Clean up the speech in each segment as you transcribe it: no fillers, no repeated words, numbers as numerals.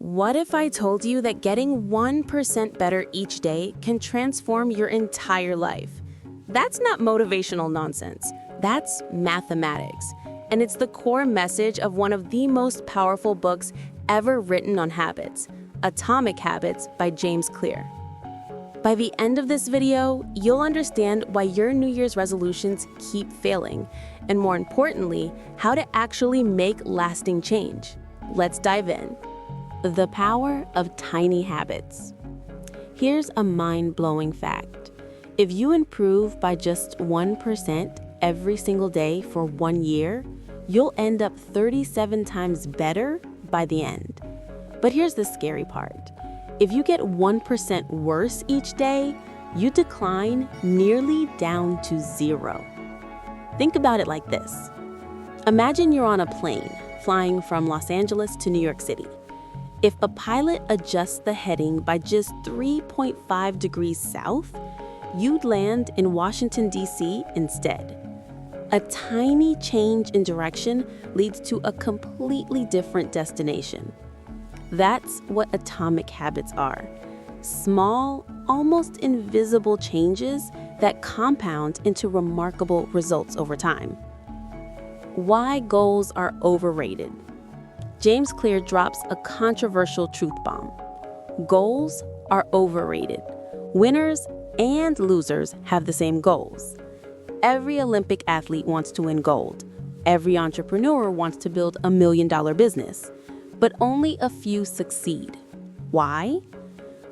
What if I told you that getting 1% better each day can transform your entire life? That's not motivational nonsense. That's mathematics. And it's the core message of one of the most powerful books ever written on habits, Atomic Habits by James Clear. By the end of this video, you'll understand why your New Year's resolutions keep failing, and more importantly, how to actually make lasting change. Let's dive in. The power of tiny habits. Here's a mind-blowing fact. If you improve by just 1% every single day for 1 year, you'll end up 37 times better by the end. But here's the scary part. If you get 1% worse each day, you decline nearly down to 0. Think about it like this. Imagine you're on a plane flying from Los Angeles to New York City. If a pilot adjusts the heading by just 3.5 degrees south, you'd land in Washington, D.C. instead. A tiny change in direction leads to a completely different destination. That's what atomic habits are. Small, almost invisible changes that compound into remarkable results over time. Why goals are overrated. James Clear drops a controversial truth bomb. Goals are overrated. Winners and losers have the same goals. Every Olympic athlete wants to win gold. Every entrepreneur wants to build $1 million business. But only a few succeed. Why?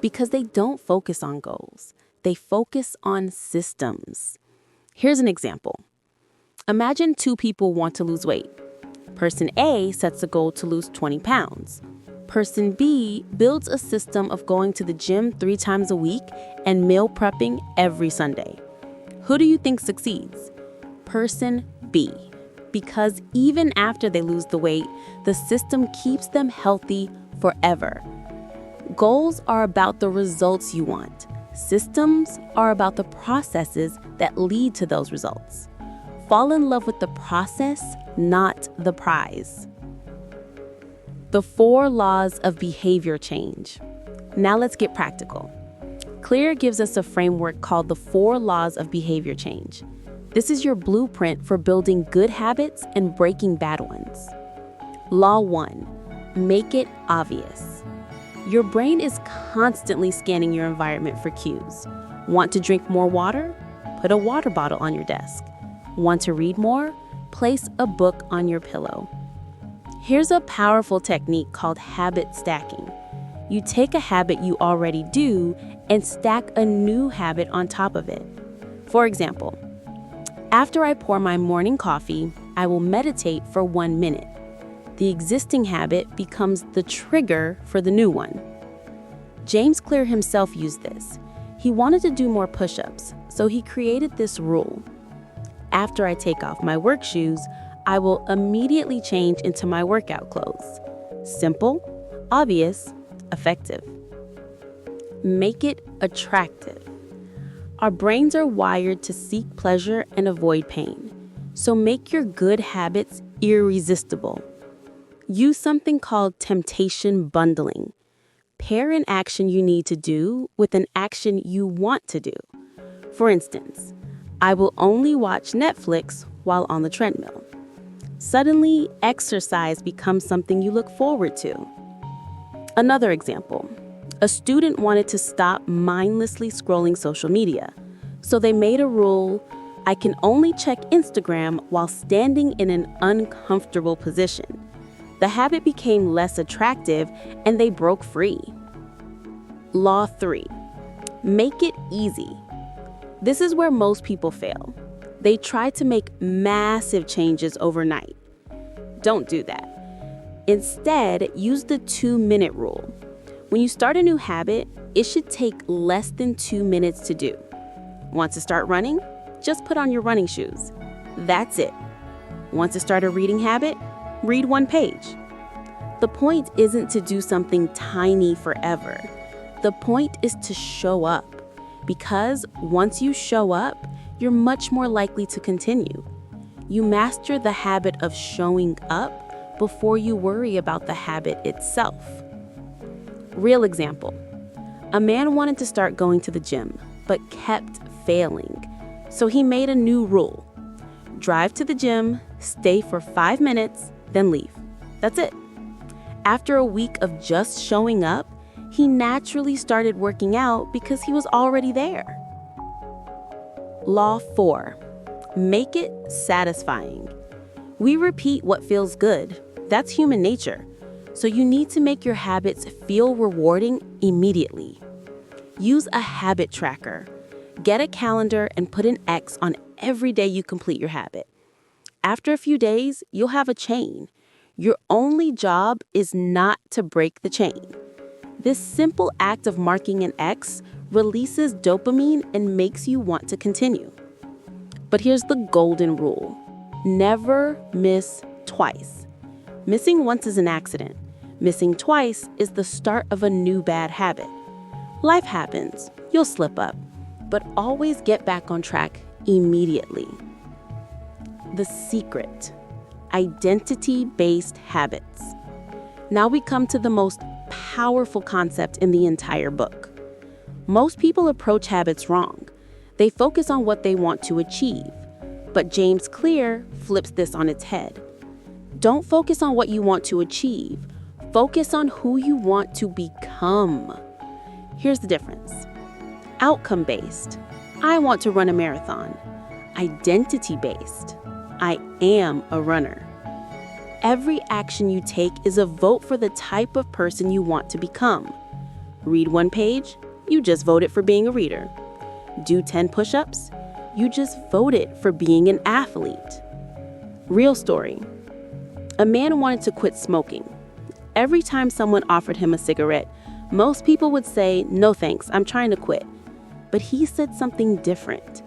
Because they don't focus on goals. They focus on systems. Here's an example. Imagine two people want to lose weight. Person A sets a goal to lose 20 pounds. Person B builds a system of going to the gym 3 times a week and meal prepping every Sunday. Who do you think succeeds? Person B. Because even after they lose the weight, the system keeps them healthy forever. Goals are about the results you want. Systems are about the processes that lead to those results. Fall in love with the process, not the prize. The 4 laws of behavior change. Now let's get practical. Clear gives us a framework called the 4 laws of behavior change. This is your blueprint for building good habits and breaking bad ones. Law 1, make it obvious. Your brain is constantly scanning your environment for cues. Want to drink more water? Put a water bottle on your desk. Want to read more? Place a book on your pillow. Here's a powerful technique called habit stacking. You take a habit you already do and stack a new habit on top of it. For example, after I pour my morning coffee, I will meditate for 1 minute. The existing habit becomes the trigger for the new one. James Clear himself used this. He wanted to do more push-ups, so he created this rule. After I take off my work shoes, I will immediately change into my workout clothes. Simple, obvious, effective. Make it attractive. Our brains are wired to seek pleasure and avoid pain. So make your good habits irresistible. Use something called temptation bundling. Pair an action you need to do with an action you want to do. For instance, I will only watch Netflix while on the treadmill. Suddenly, exercise becomes something you look forward to. Another example. A student wanted to stop mindlessly scrolling social media, so they made a rule: I can only check Instagram while standing in an uncomfortable position. The habit became less attractive and they broke free. Law 3, make it easy. This is where most people fail. They try to make massive changes overnight. Don't do that. Instead, use the 2-minute rule. When you start a new habit, it should take less than 2 minutes to do. Want to start running? Just put on your running shoes. That's it. Want to start a reading habit? Read 1 page. The point isn't to do something tiny forever. The point is to show up. Because once you show up, you're much more likely to continue. You master the habit of showing up before you worry about the habit itself. Real example. A man wanted to start going to the gym, but kept failing. So he made a new rule. Drive to the gym, stay for 5 minutes, then leave. That's it. After a week of just showing up, he naturally started working out because he was already there. Law 4. Make it satisfying. We repeat what feels good. That's human nature. So you need to make your habits feel rewarding immediately. Use a habit tracker. Get a calendar and put an X on every day you complete your habit. After a few days, you'll have a chain. Your only job is not to break the chain. This simple act of marking an X releases dopamine and makes you want to continue. But here's the golden rule. Never miss twice. Missing once is an accident. Missing twice is the start of a new bad habit. Life happens. You'll slip up. But always get back on track immediately. The secret. Identity-based habits. Now we come to the most powerful concept in the entire book. Most people approach habits wrong. They focus on what they want to achieve. But James Clear flips this on its head. Don't focus on what you want to achieve. Focus on who you want to become. Here's the difference. Outcome-based. I want to run a marathon. Identity-based. I am a runner. Every action you take is a vote for the type of person you want to become. Read 1 page, you just voted for being a reader. Do 10 push-ups, you just voted for being an athlete. Real story. A man wanted to quit smoking. Every time someone offered him a cigarette, most people would say, "No thanks, I'm trying to quit." But he said something different.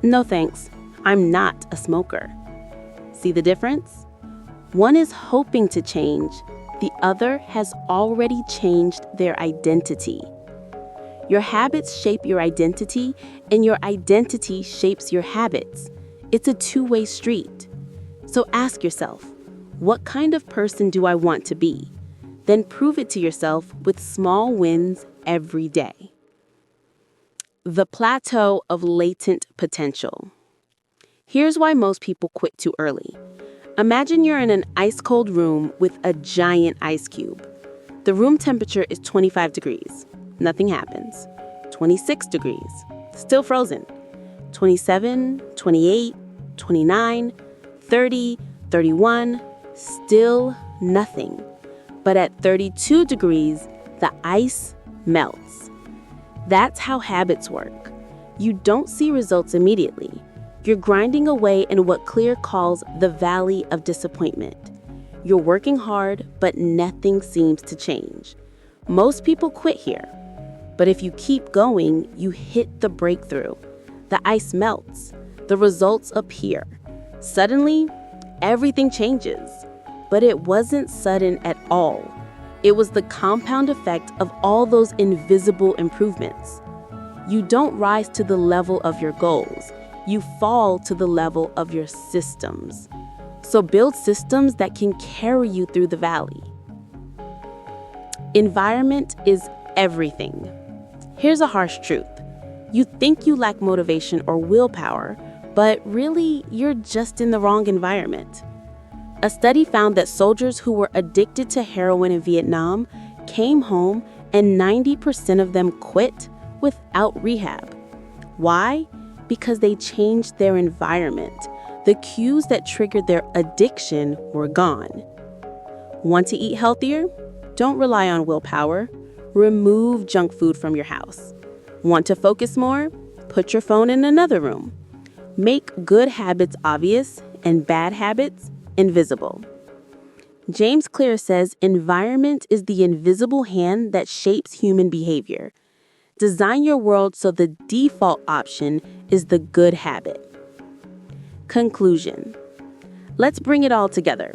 "No thanks, I'm not a smoker." See the difference? One is hoping to change, the other has already changed their identity. Your habits shape your identity, and your identity shapes your habits. It's a two-way street. So ask yourself, what kind of person do I want to be? Then prove it to yourself with small wins every day. The Plateau of Latent Potential. Here's why most people quit too early. Imagine you're in an ice-cold room with a giant ice cube. The room temperature is 25 degrees. Nothing happens. 26 degrees. Still frozen. 27, 28, 29, 30, 31. Still nothing. But at 32 degrees, the ice melts. That's how habits work. You don't see results immediately. You're grinding away in what Clear calls the valley of disappointment. You're working hard, but nothing seems to change. Most people quit here. But if you keep going, you hit the breakthrough. The ice melts. The results appear. Suddenly, everything changes. But it wasn't sudden at all. It was the compound effect of all those invisible improvements. You don't rise to the level of your goals. You fall to the level of your systems. So build systems that can carry you through the valley. Environment is everything. Here's a harsh truth. You think you lack motivation or willpower, but really you're just in the wrong environment. A study found that soldiers who were addicted to heroin in Vietnam came home and 90% of them quit without rehab. Why? Because they changed their environment. The cues that triggered their addiction were gone. Want to eat healthier? Don't rely on willpower. Remove junk food from your house. Want to focus more? Put your phone in another room. Make good habits obvious and bad habits invisible. James Clear says environment is the invisible hand that shapes human behavior. Design your world so the default option is the good habit. Conclusion. Let's bring it all together.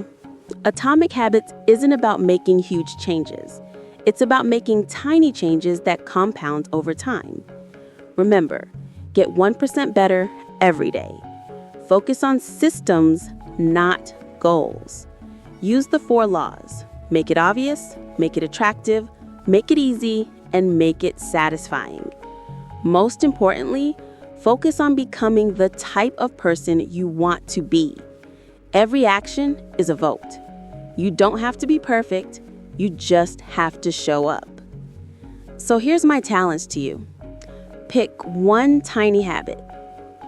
Atomic Habits isn't about making huge changes. It's about making tiny changes that compound over time. Remember, get 1% better every day. Focus on systems, not goals. Use the 4 laws. Make it obvious, make it attractive, Make it easy and make it satisfying. Most importantly, focus on becoming the type of person you want to be. Every action is a vote. You don't have to be perfect, you just have to show up. So here's my challenge to you. Pick one tiny habit,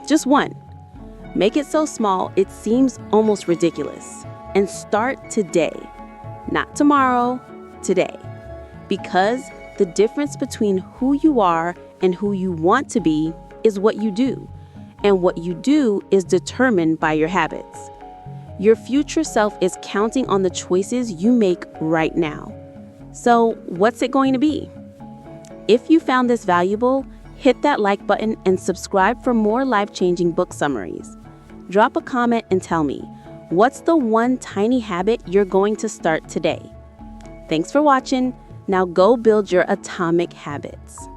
just one. Make it so small it seems almost ridiculous. And start today, not tomorrow, today. Because the difference between who you are and who you want to be is what you do. And what you do is determined by your habits. Your future self is counting on the choices you make right now. So, what's it going to be? If you found this valuable, hit that like button and subscribe for more life-changing book summaries. Drop a comment and tell me, what's the one tiny habit you're going to start today? Thanks for watching. Now go build your atomic habits.